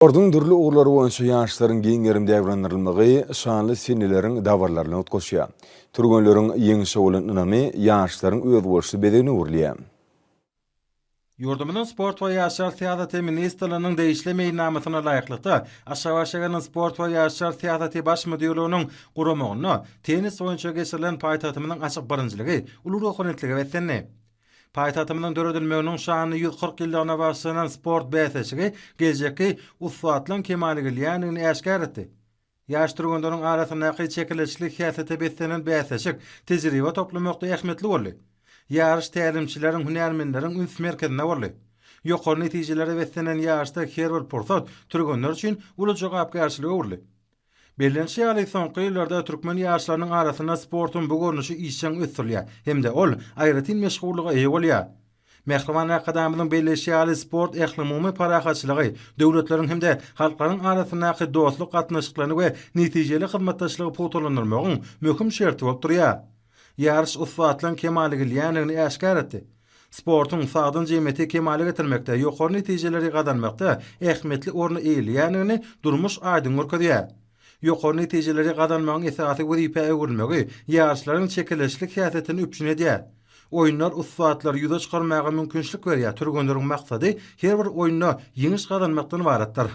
Ordun dürlü uğurları boyunca yaşların giyinerim devranırılmağı şanlı sinirlerin davarlarına otkoşuya. Turgönlerin yeňişe olan ınamy yaşların özboşu bedeni uğurluya. Yurdumynyň sport we ýaşar teatraty ministrliginiň değişle meýnamasyna laýyklykda Aşgabatyň sport we ýaşar teatraty baş müdürlüğiniň guramagyny tenis boýunça geçirilen paýtatymynyň açyk barynjylygy uly dokumentligi betlendi. Paýtatymynyň döredilmeginiň şany 140 ýyllygyna başlanan sport bäsesigi geljekki uswatlaryň kemaligiliýanyny äşkär etdi. Ýaş turgunlaryň arasyndaky çekileçlik häsiýete beslenen bäsesik tejribe toplamakda ähmetli boldy. Yarış tälimçileriň hünärmenleriň üns merkezine boldy. Ýokary netijelere beslenen ýaşda her bir pursat turgunlar üçin uly jogapkärçiligi boldy. Bellenşi ýaly soňky ýyllarda türkmen ýaşlarynyň arasynda sportun bu görnüşi işçiň ösürlýär hemde ol aýratyn meşgullyga eýe bolýar. Mehriman Akademiyanyň belleşi ýaly sport ählumumy parahatçylygy, döwletleriň hemde halklaryň arasyndaky dostluk gatnaşyklaryny we netijeli hyzmatdaşlygy putulandyrymagyň möhüm şerti bolup durýar. Yarış uswatlaryň kemaligiliýanyny äşkär etdi. Sportun sagdyn jemeti kemale getirmekde, ýokary netijeleri gadanmakda ähmetli orny eýilýänyny durmuş aýdyn görkezýär. Ýokary netijeleri gadanmagyň esasy wezipä öwürmegi ýarşlaryň çekileçlik häsiýetini üpçün edýär. Oýunlar uswatlar ýüze çykarmagy mümkinçilik berýär. Turgunlaryň maksady her bir oýunda ýeňiş gadanmakdan ibaratdyr.